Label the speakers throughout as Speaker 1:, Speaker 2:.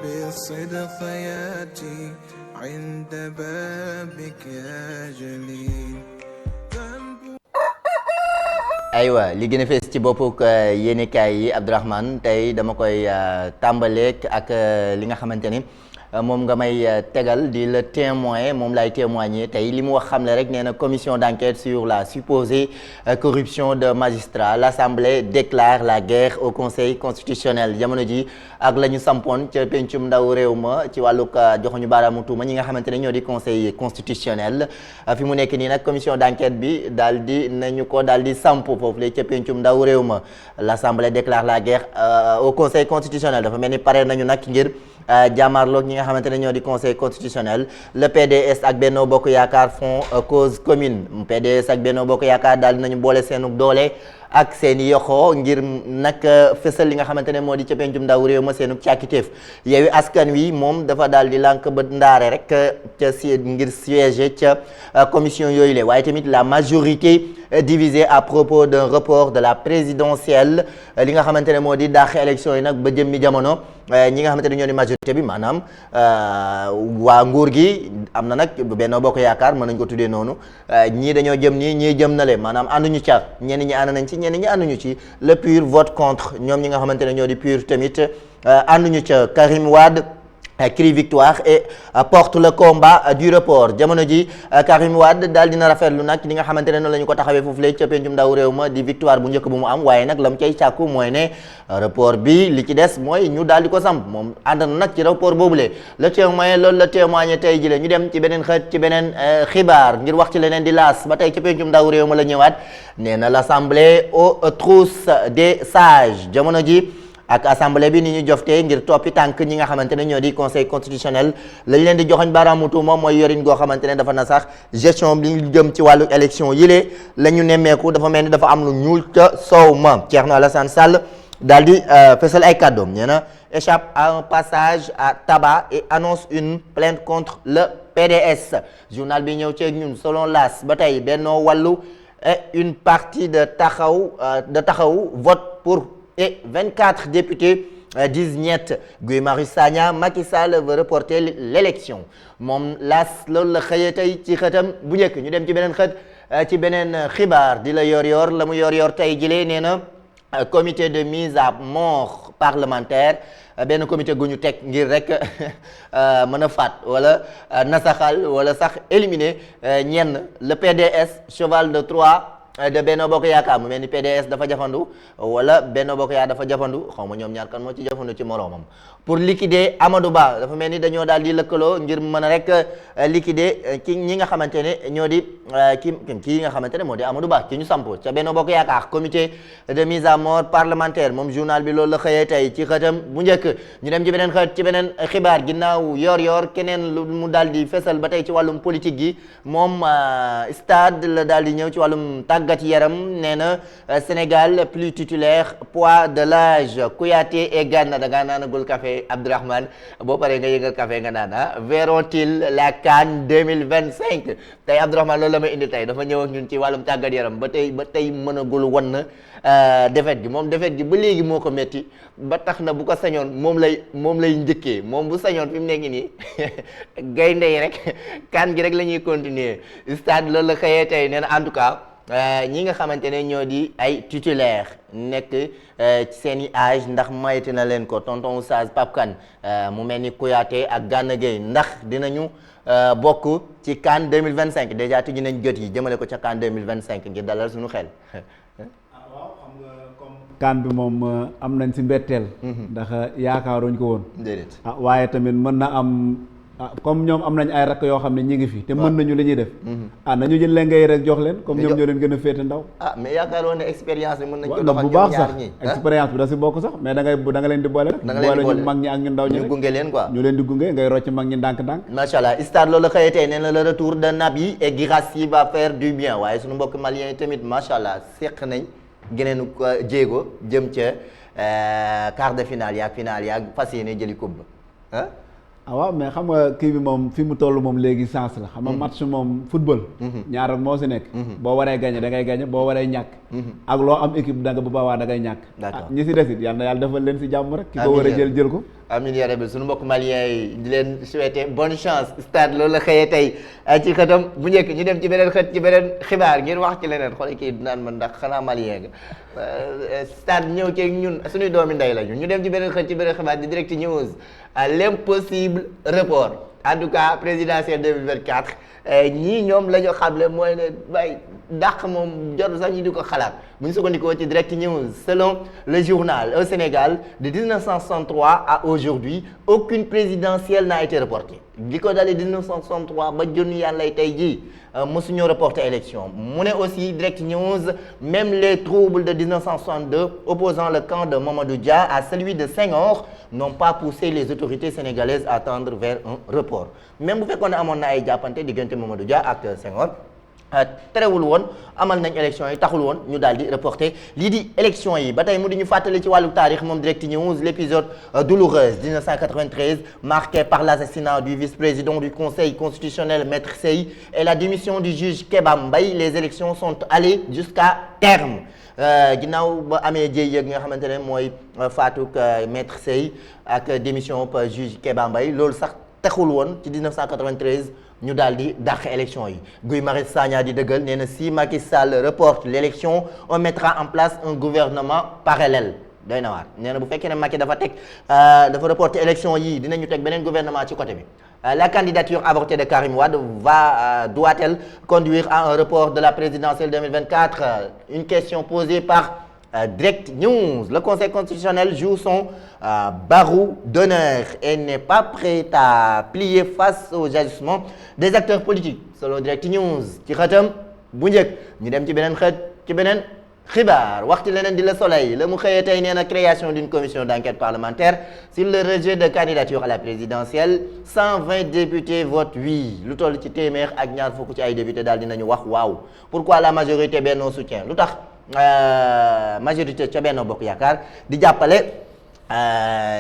Speaker 1: بالصدق يأتي عند بابك يا جليل.
Speaker 2: aywa li gën a fees ci boppuk yéenekaay yi Abdourahmane tey dama koy tàmbaleek ak li nga xamante ni moom nga may tegal di le témoin moom lay témoigner tey li mu wax xamle rek nee na commission d'enquête sur la supposée corruption de magistrats l'Assemblée déclare la guerre au Conseil constitutionnel jamono ji ak la ñu sampoon ca pencum ndaw réew ma ci wàllug joxuñu baaraamu tuuma ñi nga xamante ne ñoo di Conseil constitutionnel fi mu nekk nii nag commission d'enquête bi daal di nañu ko daal di samp foofu la ca pencum ndaw réew ma l'Assemblée déclare la guerre au Conseil constitutionnel dafa mel ni pare nañu nag ngir jàmmarloog ñi nga xamante ne ñoo di conseil constitutionnel le PDS ak Benno Bokk Yaakaar font cause commune PDS ak Benno Bokk Yaakaar daal dinañu boole seenu doole ak seen yoxoo ngir nag fësal li nga xamante ne moo di ca pencum ndaw réew ma seenu càkkiteef Yewwi Askan Wi moom dafa daal di lànk ba ndaare rek ca si ngir siéger ca commission yooyu le waaye tamit la majorité divisée à propos d'un report de la présidentielle li nga xamante ne moo di dàq élection yi nag ba jëmmi jamono ñi nga xamante ne ñoo di majorité bi maanaam waa nguur gi am na nag Benno Bokk Yaakaar mën nañ ko tuddee noonu ñii dañoo jëm nii ñii jëm na le maanaam ànduñu ca ñenn ñi ànd nañ ci ñenn ñi ànduñu ci le PUR vote contre ñoom ñi nga xamante ne ñoo di PUR tamit ànduñu ca Karim Wade crie victoire et porte le combat du report jamono ji Karim Wade daal dina rafetlu nag li nga xamante ne noonu la ñu ko taxawee foofu lay ca pencum ndaw réew ma di victoire bu njëkk bu mu am waaye nag la mu cay càkku mooy ne report bi li ci des mooy ñu daal di ko samp moom ànd na nag ci report boobule le témoin loolu la témoigné tey ji la ñu dem ci beneen xët ci beneen xibaar ngir wax ci leneen di laas ba tey ca pencum ndaw réew ma la ñëwaat nee na l'assemblée aux trousses des sages jamono ji ak assemblée bi ni ñu joftee ngir toppi tànk ñi nga xamante ne ñoo di conseil constitutionnel lañ leen di joxoñ baaraamu tuuma mooy yorin goo xamante ne dafa na sax gestion bi ñu jëm ci wàllu élection yile la ñu nemmeeku dafa mel ni dafa am lu ñuul ca soow ma Thierno Alassane Sall daal di fësal ay kàddoom nee na échappe à un passage à tabac et annonce une plainte contre le PDS journal bi ñëw ceeg ñun selon l'As ba tey Benno Wallu et une partie de taxawu vote pour et 24 députés disent niet Guy Marius Sagna Macky Sall veut reporter l'élection moom L'As loolu la xëyee tey ci xëtam bu njëkk ñu dem ci beneen xët ci beneen xibaar di la yor la mu yor tey jilee nee na comité de mise à mort parlementaire benn comité gu ñu teg ngir rek mën a faat wala nasaxal wala sax éliminer ñenn le PDS cheval de Troie de Benno Bokk Yaakaar mu mel ni PDS dafa jafandu wala Benno Bokk Yaakaar dafa jafandu xaw ma ñoom ñaar kan moo ci jafandu ci moroomam pour liquider Amadou Ba dafa mel ni dañoo daal di lëkkaloo ngir mën a rek liquider ki ñi nga xamante ne ñoo di kii nga xamante ne moo di Amadou Ba ci ñu samp ca Benno Bokk Yaakaar comité de mise à mort parlementaire moom journal bi loolu la xëyee tey ci xëtam bu njëkk ñu dem ci beneen xët ci beneen xibaar ginnaaw yor keneen lu mu daal di fesal ba tey ci wàllum politique gi moom stade la daal di ñëw ci wàllum tàggat yaram nee na Sénégal plus titulaire poids de l'âge Kouyaté et Gana da ngaa naanagul café Abdourahmane boo paree nga yëngal café nga naan verront-ils la CAN 2025 tey Abdourahmane loolu la may indi tey dafa ñëw ak ñun ci wàllum tàggat yaram ba tey mënagul wan défaite gi moom défaite gi ba léegi moo ko metti ba tax na bu ko sañoon moom lay njëkkee moom bu sañoon fi mu nekk nii gaynde yi rek CAN gi rek la ñuy continuer stade loolu la xëyee tey nee na en tout cas ñi nga xamante ne ñoo di ay titulaire nekk ci seen i âge ndax mayte na leen ko tonton Oustaz Pape Kane mu mel ni Kouyaté ak Gana Gueye ndax dinañu bokk ci CAN 2025 déjà tijji nañ gët yi jëmale ko ca CAN 2025 ngir dalal suñu xel.
Speaker 3: waaw xam nga comme CAN bi moom am nañ si mbetteel. ndax yaakaaruñ ko woon.
Speaker 2: déedéet
Speaker 3: waaye tamit mën na am. comme ñoom am nañ ay rakk yoo xam ne ñi ngi fi te mën nañu li ñuy def nañu jël leen ngay rek jox leen comme ñoom ñoo leen gën a féete ndaw
Speaker 2: mais yaakaaroon ne expérience bi mën nañ ko
Speaker 3: dox bu baax sax expérience bi da si bokk sax mais da nga leen di boole rek boole ñu mag ñi ak ñu ndaw ñi
Speaker 2: ñu gunge leen quoi
Speaker 3: ñu leen di gunge ngay rocc mag ñi ndànk-ndànk
Speaker 2: macha allah stade loolu xëyee tey nee na le retour de Naby et Guirassy va faire du bien waaye suñu mbokk maliens yi tamit macha allah seq nañ geneenu jéego jëm ca quart de finale yaag fas yéene jëli coupe ba
Speaker 3: waaw mais xam nga kii bi moom fi mu toll moom léegi sens la xam nga match moom football ñaar moo si nekk boo waree gagné da ngay gagné boo waree ñàkk ak loo am équipe da nga bu boobaa da ngay ñàkk ñi si desit yàlla na yàlla defal leen si jàmm rek ki ko war a jël ko
Speaker 2: amiin yaa rabbi suñu mbokk malien yi di leen souhaiter bonne chance stade loolu la xëyee tey ci xëtam bu njëkk ñu dem ci beneen xët ci beneen xibaar ngir wax ci leneen xool kii naan man ndax xanaa malien nga stade ñëw ci ñun suñuy doomi ndey la ñu dem ci beneen xët ci beneen xibaar di direct news l'impossible report en tout cas présidentielle 2024 ñii ñoom la ñu xamle mooy ne bay dàq moom jarul sax ñu di ko xalaat bu ñu sukkandikoo ci direct news selon le journal au Sénégal de 1963 à aujourd'hui aucune présidentielle n'a été reportée li ko dalee 1963 ba jonn yàlla tey jii mosuñoo reporter élection mu ne aussi direct news même les troubles de 1962 opposant le camp de Mamadou Dia à celui de Senghor n'ont pas poussé les autorités sénégalaises à tendre vers un report même bu fekkoon ne amoon na ay jàppante diggante Mamadou Dia ak Senghor terewul woon amal nañ élection yi taxul woon ñu daal di reporter lii di élection yi ba tey mu di ñu fàttali ci wàllu taarix moom direct news l'épisode douloureuse 1993 marqué par l'assassinat du vice-président du conseil constitutionnel maître Sey et la démission du juge Kéba Mbaye les élections sont allées jusqu'à terme ginnaaw ba amee jéy yëg nga xamante ne mooy faatuk maître Sey ak démission juge Kéba Mbaye loolu sax taxul woon ci 1993 ñu daal di dàq élection yi Guy Marius Sagna di dëggal nee na si Macky Sall reporte l'élection on mettra en place un gouvernement parallèle doy na waar nee na bu fekkee ne Macky dafa reporter élection yi dinañu teg beneen gouvernement ci côté bi la candidature avortée de Karim Wade doit-elle conduire à un report de la présidentielle 2024 une question posée par Direct News. Le Conseil constitutionnel joue son barreau d'honneur et n'est pas prêt à plier face aux agissements des acteurs politiques selon Direct News ci xëtam bu njëkk ñu dem ci beneen xët ci beneen xibaar waxtu leneen di Le Soleil la mu xëyee tey nee na création d'une commission d'enquête parlementaire sur le rejet de candidature à la présidentielle 120 députés votent oui lu toll ci téeméer ak ñaar fukk ci ay députés daal dinañu wax waaw pourquoi la majorité Benno soutient lu tax majorité ca Benno Bokk Yaakaar di jàppale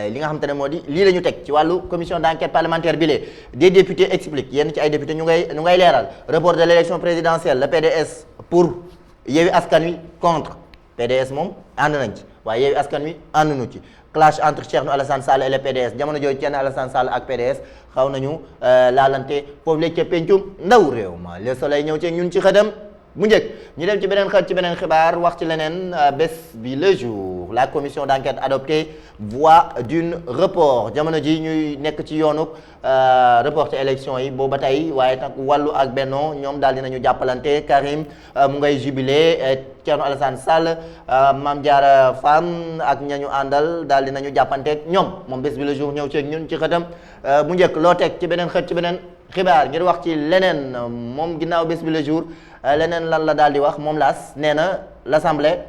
Speaker 2: li nga xamante ne moo di lii la ñu teg ci wàllu commission d'enquête parlementaire bi lee des députés expliquent yenn ci ay députés ñu ngay leeral report de l'élection présidentielle le PDS pour Yewwi Askan Wi contre PDS moom ànd nañ ci waaye Yewwi Askan Wi ànduñu ci clash entre Thierno Alassane Sall et le PDS jamono jooju Thierno Alassane Sall ak PDS xaw nañu laalante foofu la ca pencum ndaw réew ma Le Soleil ñëw ci ñun ci xëdam mu njëkk ñu dem ci beneen xët ci beneen xibaar wax ci leneen bés bi le jour la commission d'enquête adoptée voie d'une report jamono ji ñuy nekk ci yoonu reporter élection yi booba tey waaye nag wàllu ak Benno ñoom daal dinañu jàppalante Karim mu ngay jubilé Thierno Alassane Sall Mame Diarra Fam ak ñañu àndal daal dinañu jàppante ñoom moom bés bi le jour ñëw ci ñun ci xëtam mu njëkk loo teg ci beneen xët ci beneen xibaar ngir wax ci leneen moom ginnaaw bés bi le jour leneen lan la daal di wax moom laas nee na l'assemblée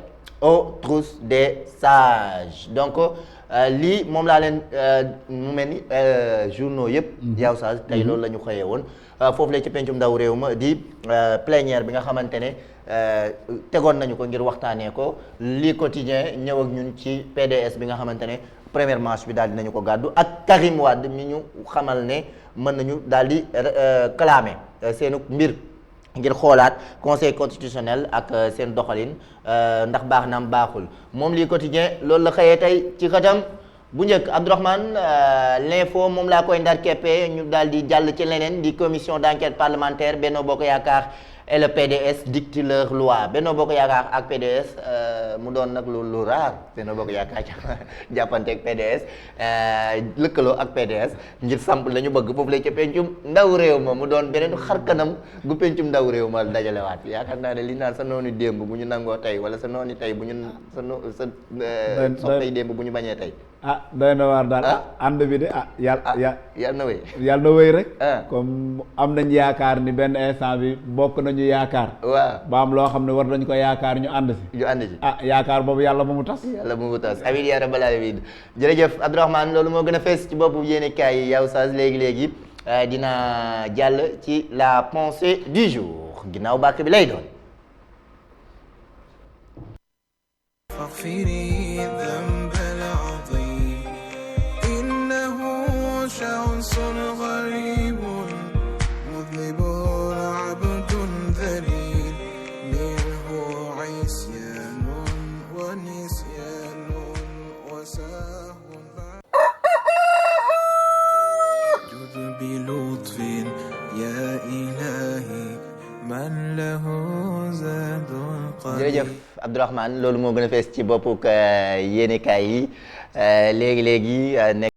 Speaker 2: aux trousses des sages donc lii moom laa leen mu mel ni journaux yëpp yaw sage tey loolu la ñu xëyee woon foofu la ci pencum ndaw réew ma di plénière bi nga xamante ne tegoon nañu ko ngir waxtaanee ko lii quotidien ñëw ak ñun ci PDS bi nga xamante ne première marche bi daal dinañu ko gàddu ak Karim Wade mi ñu xamal ne mën nañu daal di clamer seenu mbir ngir xoolaat conseil constitutionnel ak seen doxalin ndax baax na am baaxul moom lii quotidien loolu la xëyee tey ci xëtam bu njëkk Abdourahmane l'info moom laa koy ndar keppe ñu daal di jàll ci leneen di commission d'enquête parlementaire Benno Bokk Yaakaar et le PDS dictent leur loi Benno Bokk Yaakaar ak PDS mu doon nag lu raar Benno Bokk Yaakaar jàppante ak PDS lëkkaloo ak PDS ngir samp la ñu bëgg foofu la ca pencum ndaw réew ma mu doon beneen xar kanam gu pencum ndaw réew ma dajalewaat yaakaar naa ne li naan sa noonu démb bu ñu nangoo tey wala sa noonu tey bu ñu sa soppay démb bu ñu bañee tey
Speaker 3: doy na waar daal ànd bi de
Speaker 2: yàlla na wéy
Speaker 3: yàlla na wéy rek comme am nañ yaakaar ni benn instant bi bokk nañu yaakaar
Speaker 2: waaw
Speaker 3: ba am loo xam ne war nañ ko yaakaar ñu ànd si yaakaar boobu yàlla bu mu tas
Speaker 2: amiin yaa rabbal aalamiin jërëjëf Abdourahmane loolu moo gën a fees ci boppu yéenekaay yi yow Oustaz léegi dina jàll ci la pensée du jour ginnaaw bàkk bi lay doon
Speaker 1: شخص غريب مذنب عبد ذليل منه عصيان ونسيان وسهو زاد قليل.
Speaker 2: jërëjëf Abdourahmane loolu moo gën a fees ci boppuk yéenekaay yi léegi